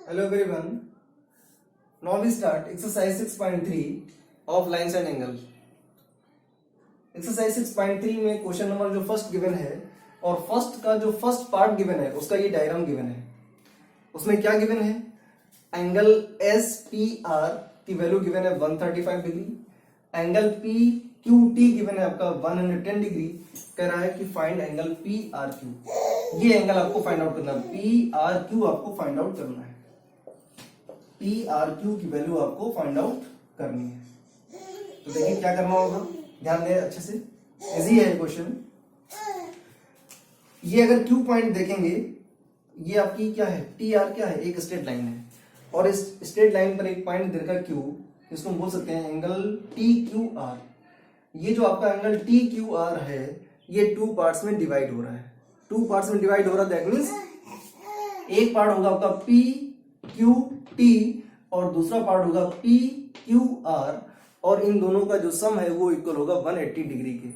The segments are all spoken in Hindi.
Hello everyone. Now we start exercise 6.3 of lines and angle. Exercise 6.3 में क्वेश्चन नंबर जो फर्स्ट गिवन है और फर्स्ट का जो फर्स्ट पार्ट गिवन है उसका ये डायग्राम गिवन है. उसमें क्या गिवन है? एंगल एस पी आर की वैल्यू गिवन है 135 degree. Angle P Q T given है आपका 110 डिग्री. कह रहा है कि find angle P R Q. ये एंगल आपको फाइंड आउट करना है. पी आर क्यू आपको फाइंड आउट करना है. पी आर क्यू की वैल्यू आपको फाइंड आउट करनी है. तो देखिए क्या करना होगा, ध्यान दें अच्छे से. इजी है क्वेश्चन. ये अगर क्यू पॉइंट देखेंगे, ये आपकी क्या है, टी आर क्या है, एक स्ट्रेट लाइन है. और इस स्ट्रेट लाइन पर एक पॉइंट दे रखा क्यू, इसको हम बोल सकते हैं एंगल टी क्यू आर. ये जो आपका एंगल टी क्यू आर है ये टू पार्ट्स में डिवाइड हो रहा है. टू पार्ट्स में डिवाइड हो रहा है. दैट मीन्स एक पार्ट होगा आपका पी क्यू टी और दूसरा पार्ट होगा पी क्यू आर. और इन दोनों का जो सम है वो इक्वल होगा 180 डिग्री के.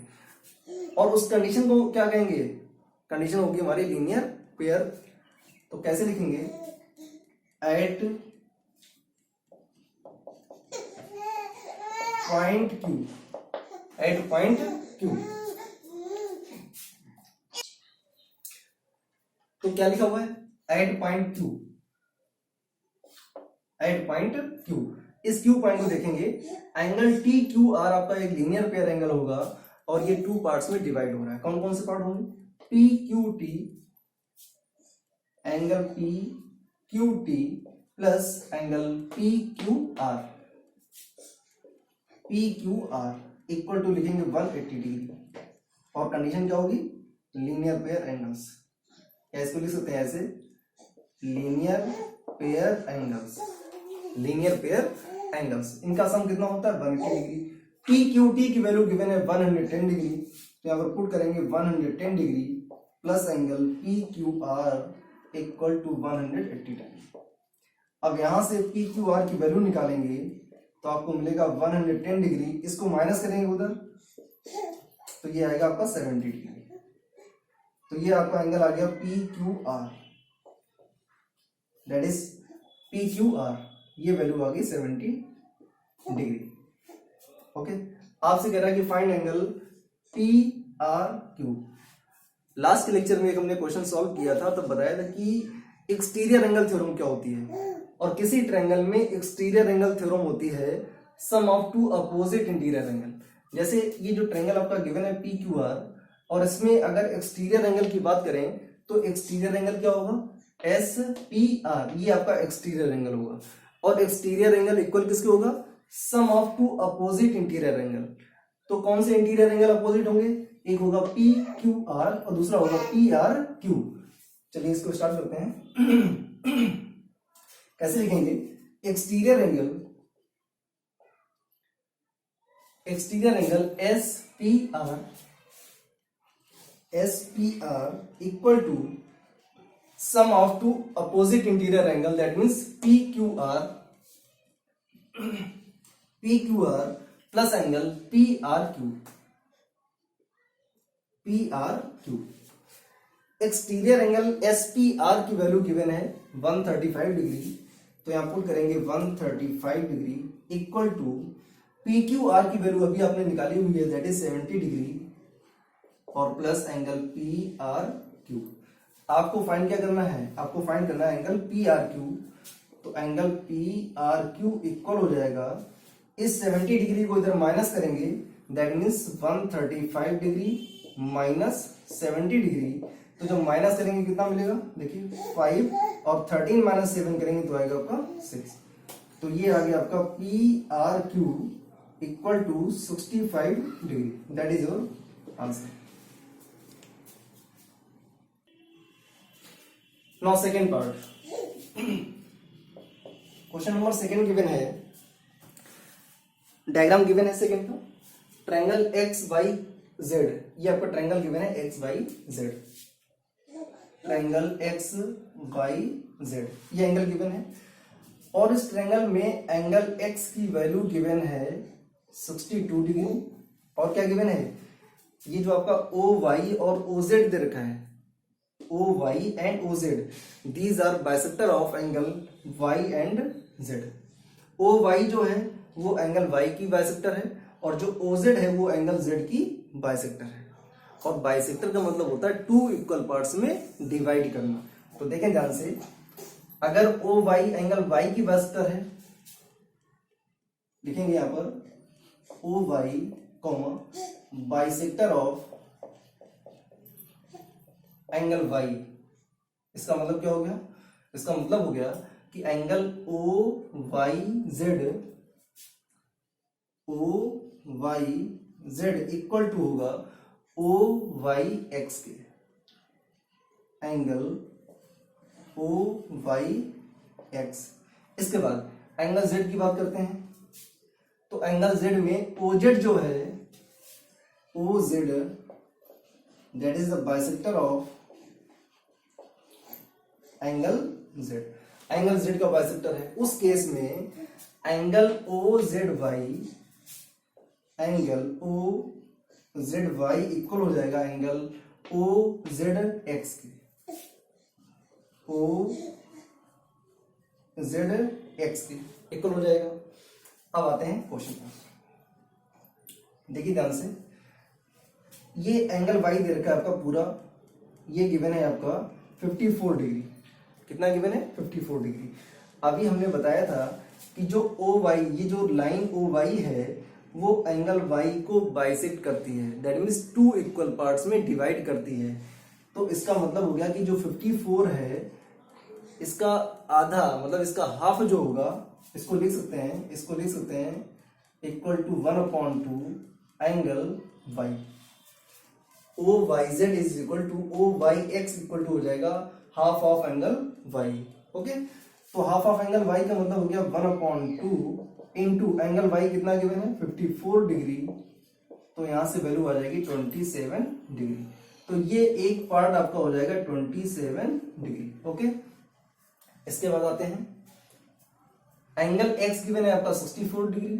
और उस कंडीशन को क्या कहेंगे? कंडीशन होगी हमारी लीनियर पेयर. तो कैसे लिखेंगे? At point Q. At point Q. तो क्या लिखा हुआ है? At point Q. At point Q. इस क्यू पॉइंट को देखेंगे. एंगल टी क्यू आर आपका एक लीनियर पेयर एंगल होगा और ये टू पार्ट्स में डिवाइड हो रहा है. कौन कौन से पार्ट होंगे? P Q T, angle P Q T plus angle P Q R. P Q R equal to लिखेंगे 180 डिग्री. और कंडीशन क्या होगी? Linear pair angles. या इसको लिख सकते हैं ऐसे, linear pair angles. Linear pair angles, इनका सम कितना होता है? 180 डिग्री. पी क्यू टी की वैल्यू गिवन है 110 डिग्री. तो यहां पर पुट करेंगे 110 degree plus angle P Q R equal to 180 degree. अब यहां से पी क्यू आर की वैल्यू निकालेंगे तो आपको मिलेगा 110 डिग्री. इसको माइनस करेंगे उधर तो ये आएगा आपका 70 डिग्री. तो ये आपका एंगल आ गया P Q are. That is P Q are. ये वैल्यू आ गई 70 डिग्री. ओके. आपसे कह रहा है कि find angle P R Q. Last के लेक्चर में एक हमने क्वेश्चन सॉल्व किया था तब बताया था कि एक्सटीरियर एंगल थ्योरम क्या होती है. और किसी ट्रायंगल में एक्सटीरियर एंगल थ्योरम होती है sum of two opposite interior angle. जैसे ये जो ट्रायंगल आपका गिवन है पी क्यू आर और इसमें अगर एक्सटीरियर एंगल की बात करें तो एक्सटीरियर एंगल क्या होगा? S P R. ये आपका एक्सटीरियर एंगल होगा. और एक्सटीरियर एंगल इक्वल किसके होगा? Sum of two opposite interior angle. तो कौन से इंटीरियर एंगल अपोजिट होंगे? एक होगा पी क्यू आर और दूसरा होगा पी आर क्यू. चलिए इसको स्टार्ट करते हैं. कैसे लिखेंगे? Exterior angle S P R equal to sum of two opposite interior angle. That means PQR plus angle PRQ. Exterior angle SPR की वैल्यू गिवन है 135 डिग्री. तो यहां पुट करेंगे 135 डिग्री इक्वल टू PQR की वैल्यू अभी आपने निकाली हुई है दैट इज 70 डिग्री और प्लस एंगल PRQ. आपको फाइंड क्या करना है? आपको फाइंड करना है एंगल पी आर क्यू. तो angle P R Q equal हो जाएगा, इस 70 डिग्री को इधर माइनस करेंगे that means 135 degree minus 70 degree. तो जब माइनस करेंगे कितना मिलेगा? देखिए 5 और 13 माइनस 7 करेंगे तो आएगा आपका 6. तो ये आ गया आपका P R Q equal to 65 degree. That is your answer. Now second part. Question number second given है. डायग्राम गिवन है सेकंड का. Triangle X Y Z. ये आपका ट्रायंगल गिवन है X Y Z. Triangle X Y Z ये एंगल गिवन है. और इस ट्रायंगल में एंगल एक्स की वैल्यू गिवन है 62 डिग्री. और क्या गिवन है? ये जो आपका ओ वाई और ओ जेड दे रखा है OY and OZ. These are bisector of angle Y and Z. OY जो है वो एंगल Y की बाइसेक्टर है और जो OZ है वो एंगल Z की बाइसेक्टर है। और बाइसेक्टर का मतलब होता है टू इक्वल पार्ट्स में डिवाइड करना। तो देखें ध्यान से, अगर OY एंगल Y की बाइसेक्टर है, लिखेंगे यहां पर OY comma bisector of angle Y। इसका मतलब क्या हो गया? इसका मतलब हो गया कि एंगल OYZ इक्वल टू होगा OYX के। Angle OYX। इसके बाद एंगल Z की बात करते हैं। तो एंगल Z में OZ जो है, OZ that is the bisector of angle Z। Angle Z का बाइसेक्टर है। उस केस में एंगल OZY इक्वल हो जाएगा एंगल OZX के। OZX के इक्वल हो जाएगा। अब आते हैं क्वेश्चन पर। देखिए ध्यान से, ये एंगल Y दे रखा है आपका पूरा, ये गिवन है आपका 54 डिग्री। कितना गिवन है? 54 डिग्री। अभी हमने बताया था कि जो OY, ये जो लाइन OY है वो एंगल Y को बाइसेक्ट करती है, that means two equal parts में डिवाइड करती है। तो इसका मतलब हो गया कि जो 54 है इसका आधा, मतलब इसका हाफ जो होगा, इसको लिख सकते हैं equal to 1/2 angle Y। OYZ is equal to OYX equal to हो जाएगा half of angle Y। Okay, तो हाफ ऑफ एंगल Y का मतलब हो गया 1/2 इंटू एंगल Y कितना गिवन है? 54 डिग्री। तो यहां से वैल्यू आ जाएगी 27 डिग्री। तो ये एक पार्ट आपका हो जाएगा 27 डिग्री। ओके, इसके बाद आते हैं एंगल X गिवन है आपका 62 डिग्री।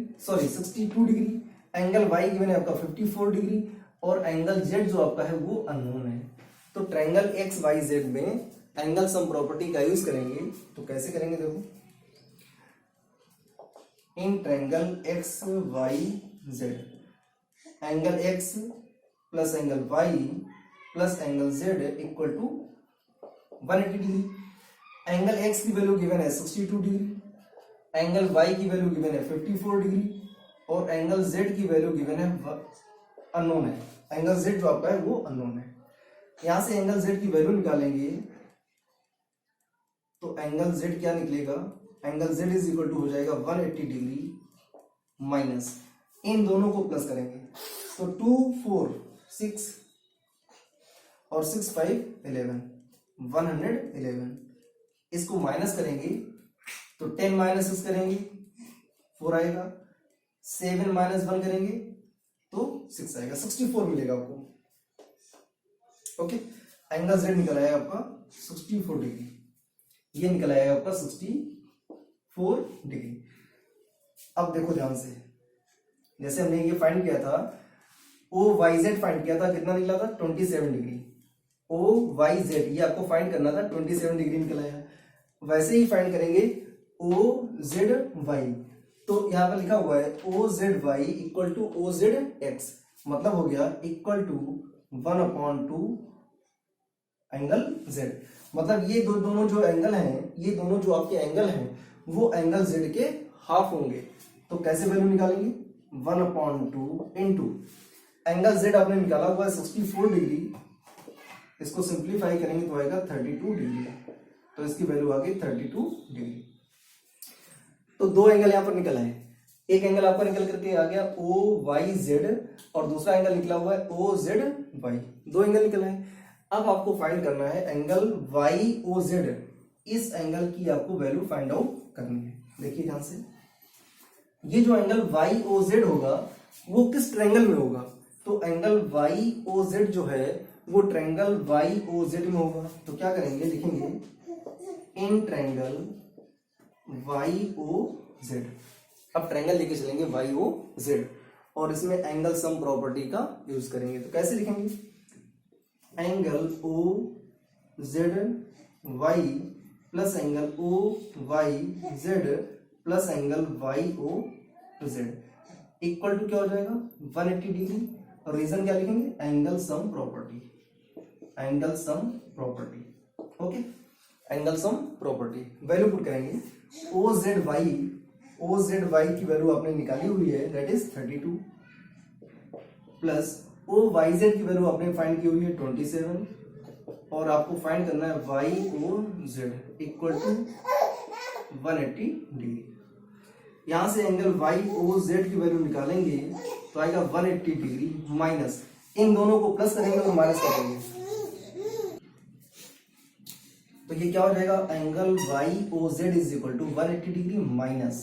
एंगल Y गिवन है आपका 54 डिग्री और एंगल Z जो आपका है वो अननोन है। तो ट्रायंगल XYZ में एंगल सम प्रॉपर्टी का यूज करेंगे। तो कैसे करेंगे? देखो, in triangle XYZ angle X plus angle Y plus angle Z equal to 180 degree. Angle X की वैल्यू गिवन है 62 डिग्री, एंगल Y की वैल्यू गिवन है 54 डिग्री और एंगल Z की वैल्यू गिवन है अननोन है। एंगल Z जो आपका है वो अननोन है। यहां से एंगल Z की वैल्यू निकालेंगे तो एंगल Z क्या निकलेगा? Angle Z is equal to हो जाएगा 180 डिग्री माइनस, इन दोनों को प्लस करेंगे तो 2 4 6 और 6 5 11 111। इसको माइनस करेंगे तो 10 माइनस 6 करेंगे 4 आएगा, 7 माइनस 1 करेंगे तो 6 आएगा, 64 मिलेगा आपको। ओके, एंगल Z निकल आया आपका 64 डिग्री, ये निकल आया आपका 64 डिग्री। अब देखो ध्यान से, जैसे हमने ये फाइंड किया था OYZ फाइंड किया था, कितना निकला था? 27 डिग्री। OYZ ये आपको फाइंड करना था, 27 डिग्री निकल आया। वैसे ही फाइंड करेंगे OZY। तो यहां पर लिखा हुआ है OZY इक्वल टू OZX, मतलब हो गया इक्वल टू 1/2 एंगल Z। मतलब ये दोनों जो एंगल हैं, ये दोनों जो आपके एंगल हैं वो एंगल Z के हाफ होंगे। तो कैसे वैल्यू निकालेंगे? 1/2 इंटू एंगल Z आपने निकाला हुआ है 64 डिग्री, इसको सिंप्लीफाई करेंगे तो आएगा 32 डिग्री। तो इसकी वैल्यू आ गई 32 डिग्री। तो दो एंगल यहां पर निकल आए, एक एंगल आपका निकल करके आ गया OYZ और दूसरा एंगल निकला हुआ है OZY। दो एंगल निकल आए। अब आपको फाइंड करना है एंगल YOZ, इस एंगल की आपको वैल्यू फाइंड आउट करनी है। देखिए ध्यान से, ये जो एंगल YOZ होगा वो किस ट्रायंगल में होगा? तो एंगल YOZ जो है वो ट्रायंगल YOZ में होगा। तो क्या करेंगे? लिखेंगे इन ट्रायंगल YOZ। अब ट्रायंगल लेके चलेंगे YOZ और इसमें एंगल सम प्रॉपर्टी का यूज करेंगे। तो कैसे लिखेंगे? Angle Z Y plus angle O Y Z plus angle Y O Z equal to क्या हो जाएगा 180 डिग्री। और रीजन क्या लिखेंगे, angle sum property, angle sum property. Okay, angle sum property value put करेंगे। ओ जेड वाई की वैल्यू आपने निकाली हुई है, that is 32 plus O Y Z की वैल्यू आपने फाइंड की हुई है 27 और आपको फाइंड करना है Y O Z equal to 180 degree. यहां से एंगल वाई ओ जेड की वैल्यू निकालेंगे तो आएगा 180 डिग्री माइनस, इन दोनों को प्लस करेंगे और माइनस करेंगे तो ये क्या हो जाएगा, angle Y O Z is equal to 180 degree minus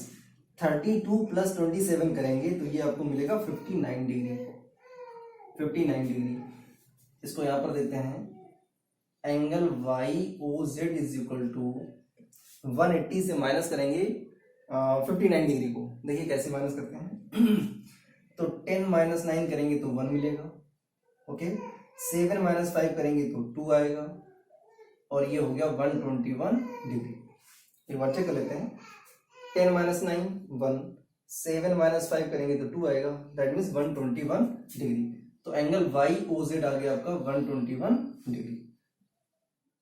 32 plus 27 करेंगे तो ये आपको मिलेगा 59 डिग्री, 59 डिग्री। इसको यहां पर देते हैं, angle Y O Z is equal to 180 से माइनस करेंगे 59 डिग्री को। देखिए कैसे माइनस करते हैं तो 10 माइनस 9 करेंगे तो 1 मिलेगा। ओके, 7 माइनस 5 करेंगे तो 2 आएगा और ये हो गया 121 डिग्री। एक बार चेक कर लेते हैं, 10 माइनस 9 1, 7 माइनस 5 करेंगे तो 2 आएगा, दैट मीन्स 121 डिग्री। तो एंगल वाई ओ जेड आ गया आपका 121 डिग्री।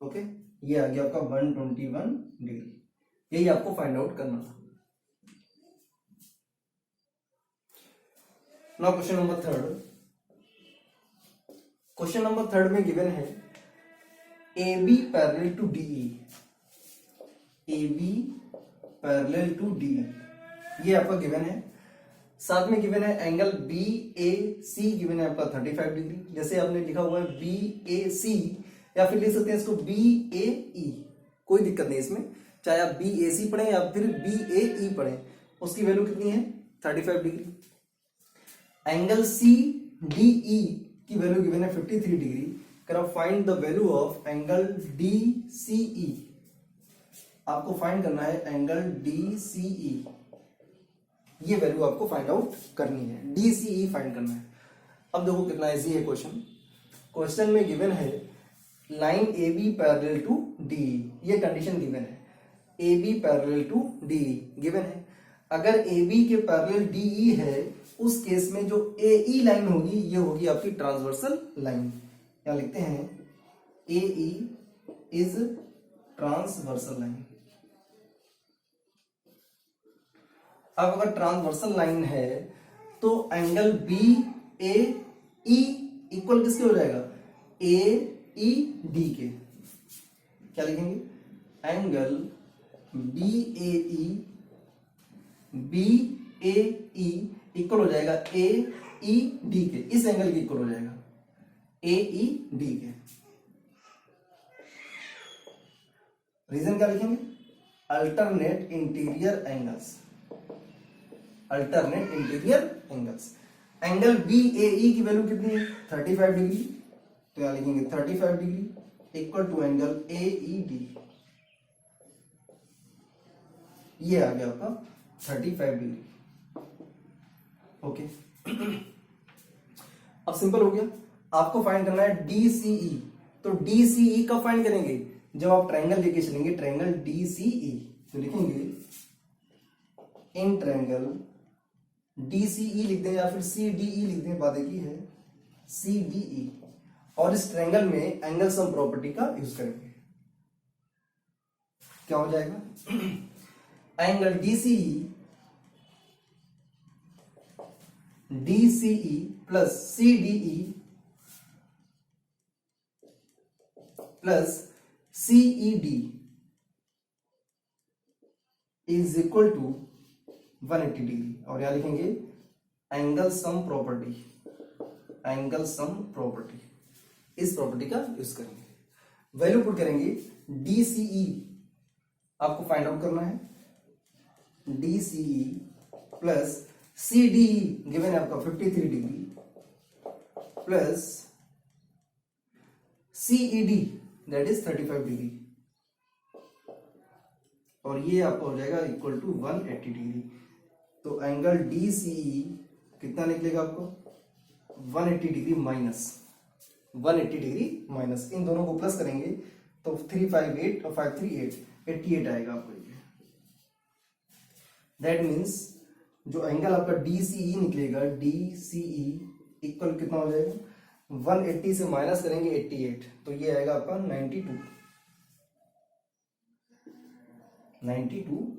ओके, ये आ गया आपका 121 डिग्री। यही आपको फाइंड आउट करना था। Now question number third. Question number third में गिवन है AB parallel to DE, AB parallel to DE, ये आपका गिवन है। साथ में गिवन है एंगल BAC गिवन है आपका 35 डिग्री। जैसे आपने लिखा हुआ है BAC या फिर लिख सकते हैं इसको BAE, कोई दिक्कत नहीं इसमें, चाहे आप BAC पढ़ें या फिर BAE पढ़ें, उसकी वैल्यू कितनी है 35 डिग्री। एंगल CDE की वैल्यू गिवन है 53 degree. Find the value of angle DCE, आपको फाइंड करना है एंगल DCE, ये वैल्यू आपको फाइंड आउट करनी है, DCE फाइंड करना है। अब देखो कितना इजी है क्वेश्चन। क्वेश्चन में गिवन है line AB parallel to DE, ये कंडीशन गिवन है, AB parallel to DE given है। अगर AB के पैरेलल DE है उस केस में जो AE लाइन होगी ये होगी आपकी ट्रांसवर्सल लाइन। क्या लिखते हैं, AE इज ट्रांसवर्सल लाइन। अब अगर ट्रांसवर्सल लाइन है तो एंगल BAE इक्वल किसके हो जाएगा, AED के। क्या लिखेंगे, एंगल BAE इक्वल हो जाएगा AED के, इस एंगल की इक्वल हो जाएगा AED के। रीजन क्या लिखेंगे, alternate interior angles, alternate interior angles. Angle BAE की वैल्यू कितनी है 35 डिग्री, तो यहां लिखेंगे 35 degree equal to angle AED, ये आ गया आपका 35 डिग्री। ओके अब सिंपल हो गया। आपको फाइंड करना है DCE, तो DCE कब फाइंड करेंगे, जब आप ट्रायंगल लेके चलेंगे, ट्रायंगल DCE, तो लिखेंगे इन ट्रायंगल DCE लिख दें या फिर CDE लिख दें, बात एक ही है, CDE, और इस ट्रायंगल में एंगल सम प्रॉपर्टी का यूज करेंगे। क्या हो जाएगा, angle DCE plus CDE plus CED is equal to 180 degree. और यहां लिखेंगे angle sum property, angle sum property, इस प्रॉपर्टी का यूज करेंगे। वैल्यू पुट करेंगे, DCE आपको फाइंड आउट करना है, DCE प्लस CDE गिवन है आपका 53 degree plus CED that is 35 degree, और ये आपका हो जाएगा इक्वल टू 180 डिग्री। तो एंगल DCE कितना निकलेगा आपको 180 डिग्री माइनस, 180 डिग्री माइनस, इन दोनों को प्लस करेंगे तो 358 और 538 88 आएगा आपको ये। दैट मीन्स जो एंगल आपका DCE निकलेगा, DCE इक्वल कितना हो जाएगा, 180 से माइनस करेंगे 88, तो ये आएगा आपका 92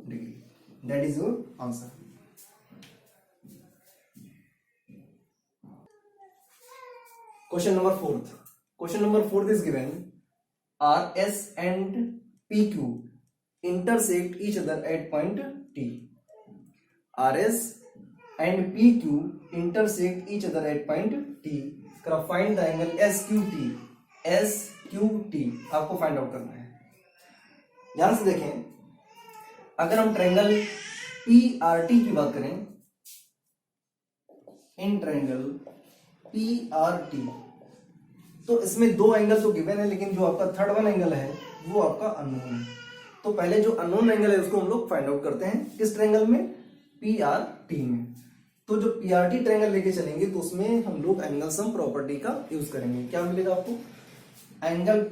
degree. That is your answer. Question number fourth. Question number fourth is given RS and PQ intersect each other at point T. RS and PQ intersect each other at point T. Find the angle SQT. SQT आपको फाइंड आउट करना है। ध्यान से देखें, अगर हम ट्रायंगल PRT की बात करें, इन ट्रायंगल PRT, तो इसमें दो एंगल तो गिवन है, लेकिन जो आपका थर्ड वन एंगल है वो आपका अननोन है। तो पहले जो अननोन एंगल है उसको हम लोग फाइंड आउट करते हैं किस ट्रायंगल में, PRT में। तो जो PRT ट्रायंगल लेके चलेंगे तो उसमें हम लोग एंगल सम प्रॉपर्टी का यूज करेंगे। क्या मिलेगा आपको, angle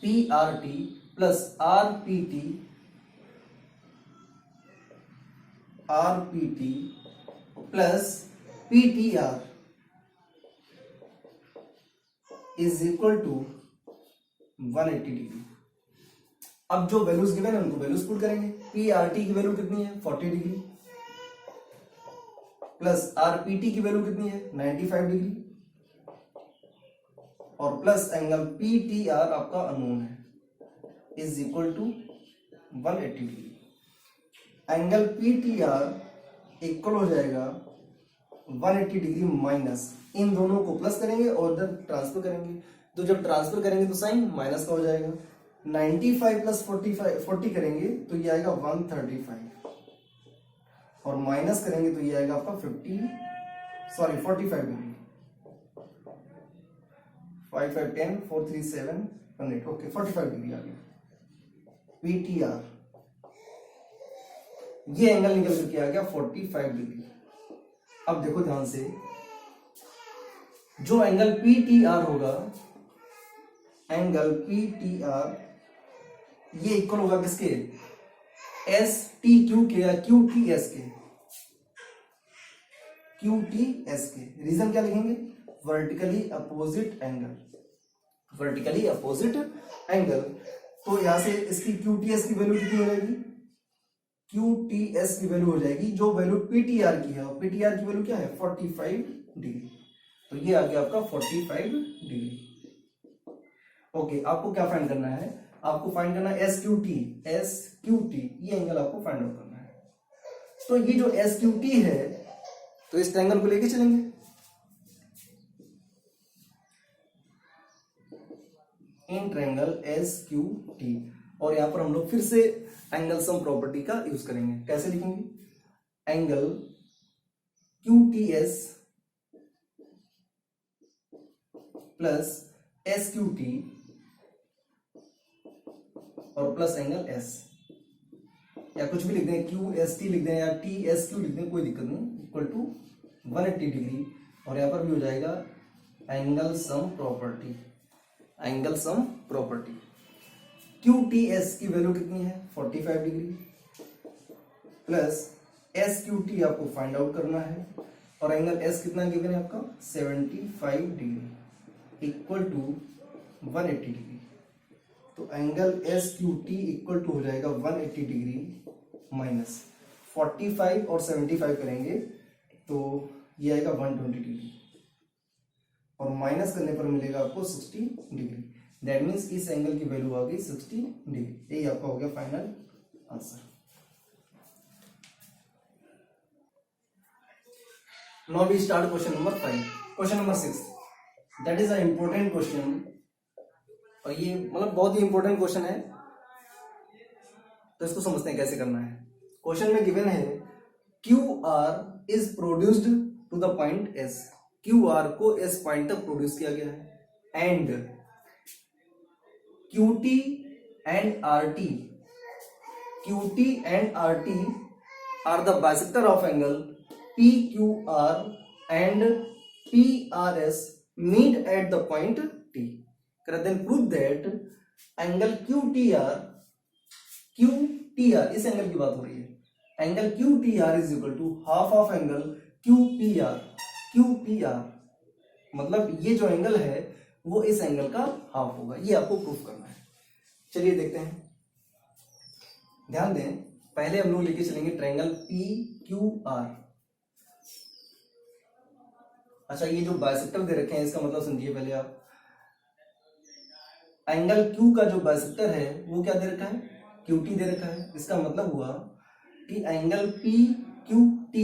PRT plus RPT plus PTR is equal to 180 degree. अब जो वैल्यूज गिवन है उनको वैल्यूज पुट करेंगे। PRT की वैल्यू कितनी है, 40 डिग्री, प्लस RPT की वैल्यू कितनी है, 95 डिग्री, और प्लस एंगल PTR आपका अननोन है, is equal to 180 degree. Angle PTR equal हो जाएगा 180 डिग्री माइनस, इन दोनों को प्लस करेंगे और इधर ट्रांसफर करेंगे, तो जब ट्रांसफर करेंगे तो साइन माइनस का हो जाएगा। 95 प्लस 40 करेंगे तो ये आएगा 135, और माइनस करेंगे तो ये आएगा आपका 45 डिग्री। 5 5 10 4 3 7 1 8, ओके 45 डिग्री आ गया। PTR ये एंगल निकल करके आ गया 45 डिग्री। अब देखो ध्यान से, जो एंगल PTR होगा, एंगल PTR ये इक्वल होगा किसके, STQ के या QTS के, QTS के। रीजन क्या लिखेंगे, vertically opposite angle, vertically opposite angle. तो यहां से इसकी QTS की वैल्यू कितनी हो जाएगी, QTS की वैल्यू हो जाएगी जो वैल्यू PTR की है, और PTR की वैल्यू क्या है, 45 डिग्री। तो ये आ गया आपका 45 डिग्री। ओके, आपको क्या फाइंड करना है, आपको फाइंड करना है SQT, ये एंगल आपको फाइंड आउट करना है। तो ये जो SQT है, तो इस ट्रायंगल को लेके चलेंगे। इन ट्रायंगल SQT, और यहां पर हम लोग फिर से एंगल सम प्रॉपर्टी का यूज करेंगे। कैसे लिखेंगे, एंगल QTS प्लस SQT और प्लस एंगल S, या कुछ भी लिख दें, QST लिख दें या TSQ लिख दें, कोई दिक्कत नहीं, इक्वल टू 180 डिग्री। और यहां पर भी हो जाएगा angle sum property, angle sum property. QTS की वैल्यू कितनी है, 45 डिग्री, प्लस SQT आपको फाइंड आउट करना है, और एंगल S कितना गिवन है आपका, 75 डिग्री, इक्वल टू 180 डिग्री। तो एंगल SQT इक्वल टू हो जाएगा 180 डिग्री माइनस 45 और 75 करेंगे तो ये आएगा 120 डिग्री, और माइनस करने पर मिलेगा आपको 60 डिग्री। दैट मीन्स इस एंगल की वैल्यू आ गई 60 डिग्री। यही आपका हो गया final answer. Now we start question number 5। Question number 6, that is a important question, और ये मतलब बहुत ही इंपॉर्टेंट क्वेश्चन है, तो इसको समझते हैं कैसे करना है। क्वेश्चन में गिवन है QR is produced to the point S, QR को S पॉइंट तक प्रोड्यूस किया गया है, and QT and RT are the bisector of angle PQR and PRS meet at the point T. Then prove that angle QTR इस एंगल की बात हो रही है, angle QTR is equal to half of angle QPR मतलब ये जो एंगल है वो इस एंगल का हाफ होगा, ये आपको प्रूफ करना है। चलिए देखते हैं, ध्यान दें, पहले हम लोग लेके चलेंगे ट्रायंगल PQR। अच्छा, ये जो बाइसेक्टर दे रखे हैं इसका मतलब समझिए पहले आप, एंगल Q का जो बाइसेक्टर है वो क्या दे रखा है, QT दे रखा है। इसका मतलब हुआ कि एंगल PQT,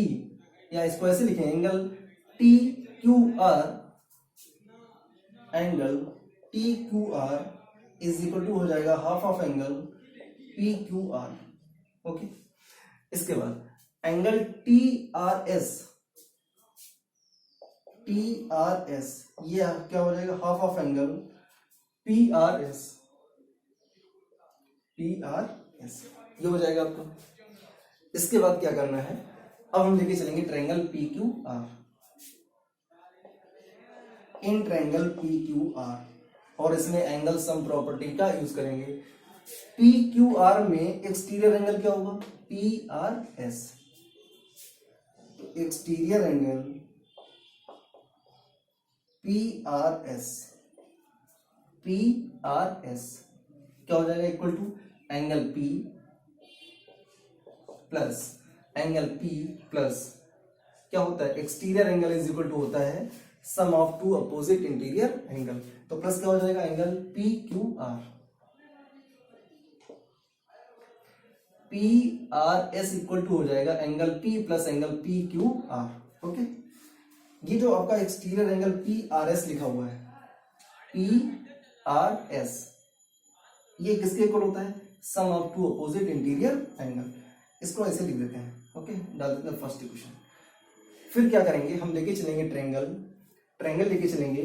या इसको ऐसे लिखें, angle TQR is equal to हो जाएगा half of angle PQR। Okay, इसके बाद एंगल TRS ये क्या हो जाएगा, हाफ ऑफ एंगल PRS ये हो जाएगा आपका। इसके बाद क्या करना है, अब हम लेके चलेंगे triangle PQR। In triangle PQR और इसमें एंगल सम प्रॉपर्टी का यूज करेंगे। PQR में एक्सटीरियर एंगल क्या होगा, PRS। तो एक्सटीरियर एंगल PRS क्या हो जाएगा, equal to angle P plus angle P plus क्या होता है, exterior angle is equal to होता है sum of two opposite interior angle. तो प्लस क्या हो जाएगा, एंगल PRS इक्वल टू हो जाएगा angle P plus angle PQR। Okay, ये जो आपका एक्सटीरियर एंगल PRS लिखा हुआ है, PRS ये किसके इक्वल होता है, sum of two opposite interior angle. इसको ऐसे लिख देते हैं। ओके, डाल देते हैं फर्स्ट इक्वेशन। फिर क्या करेंगे, हम लेके चलेंगे ट्रायंगल लेके चलेंगे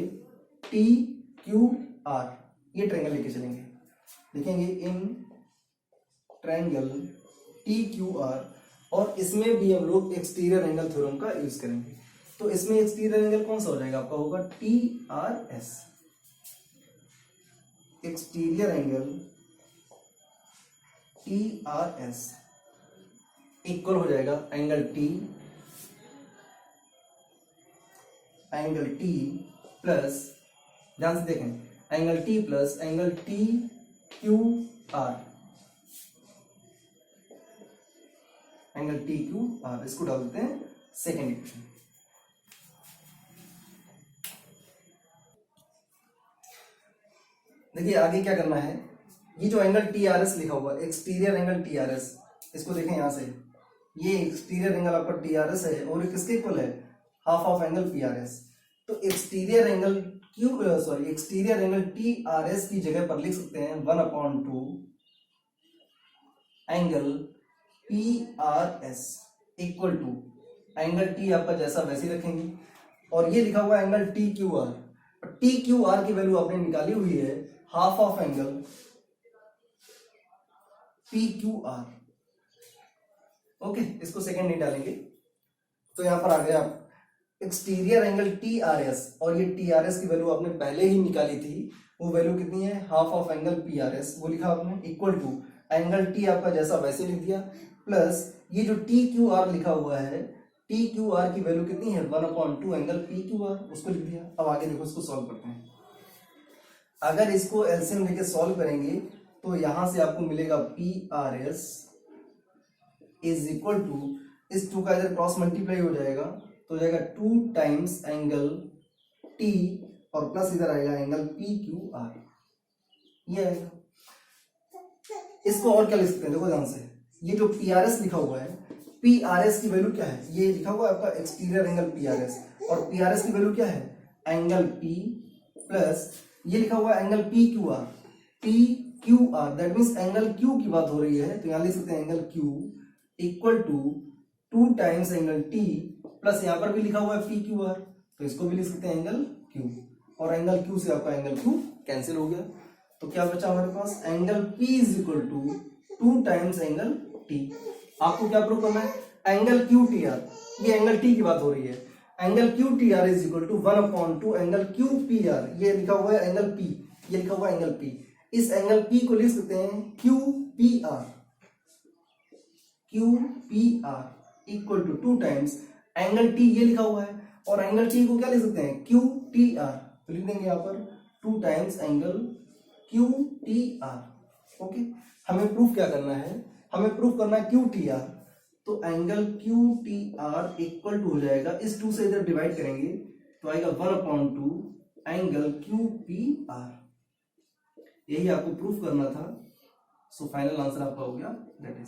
TQR, ये ट्रायंगल लेके चलेंगे, लिखेंगे इन ट्रायंगल TQR, और इसमें भी हम लोग एक्सटीरियर एंगल थ्योरम का यूज करेंगे। तो इसमें एक्सटीरियर एंगल कौन सा हो जाएगा आपका, होगा TRS। Exterior angle TRS equal हो जाएगा एंगल T प्लस, ध्यान से देखें, angle T plus angle TQR, इसको डाल देते हैं सेकेंड इक्वेशन। देखिए आगे क्या करना है, ये जो एंगल TRS लिखा हुआ है, एक्सटीरियर एंगल TRS, इसको देखें यहां से, ये एक्सटीरियर एंगल आपका TRS है और ये किसके इक्वल है, हाफ ऑफ एंगल PRS। तो एक्सटीरियर एंगल TRS की जगह पर लिख सकते हैं 1/2 angle PRS equal to angle T आपका जैसा वैसे ही रखेंगे, और ये लिखा हुआ एंगल TQR की वैल्यू आपने निकाली हुई है half of angle PQR। Okay, इसको सेकंड नहीं डालेंगे, तो यहां पर आ गया एक्सटीरियर एंगल TRS, और ये TRS की वैल्यू आपने पहले ही निकाली थी, वो वैल्यू कितनी है, हाफ ऑफ एंगल PRS, वो लिखा आपने, इक्वल टू एंगल T आपका जैसा वैसे लिख दिया, प्लस ये जो TQR लिखा हुआ है, TQR की वैल्यू कितनी है, 1/2 एंगल PQR, उसको लिख दिया। अब आगे देखो, इसको सॉल्व करते हैं। अगर इसको एलसीएम लेके सॉल्व करेंगे तो यहां से आपको मिलेगा PRS इज इक्वल टू, इस 2 का इधर क्रॉस मल्टीप्लाई हो जाएगा तो हो जाएगा 2 टाइम्स एंगल T और प्लस इधर आएगा एंगल PQR, ये आएगा। इसको और क्या लिख सकते हैं, देखो ध्यान से, ये जो PRS लिखा हुआ है, PRS की वैल्यू क्या है, ये लिखा हुआ है आपका एक्सटीरियर एंगल PRS, और PRS की वैल्यू क्या है, एंगल P प्लस ये लिखा हुआ है angle PQR, that means angle Q की बात हो रही है, तो यहां लिख सकते हैं angle Q equal to 2 times angle T plus यहां पर भी लिखा हुआ है PQR, तो इसको भी लिख सकते हैं एंगल Q, और एंगल Q से आपका एंगल Q कैंसिल हो गया, तो क्या बचा हमारे पास, angle P is equal to 2 times angle T। आपको क्या प्रूव करना है, एंगल QTR, ये एंगल T की बात हो रही है, angle Q T R is equal to 1/2 angle Q P R, ये लिखा हुआ है एंगल पी, ये लिखा हुआ है एंगल पी, इस एंगल पी को लिख सकते हैं Q P R, Q P R equal to 2 times angle T, ये लिखा हुआ है, और एंगल टी को क्या लिख सकते हैं क्यू टी आर, तो लिख देंगे यहाँ पर 2 times angle Q T R. Okay, हमें प्रूफ क्या करना है, हमें प्रूफ करना है क्यू टी आर, तो angle Q T R equal to हो जाएगा, इस 2 से इधर डिवाइड करेंगे तो आएगा 1/2 एंगल क्यू पी आर, यही आपको प्रूफ करना था। सो फाइनल आंसर आपका हो गया दैट इज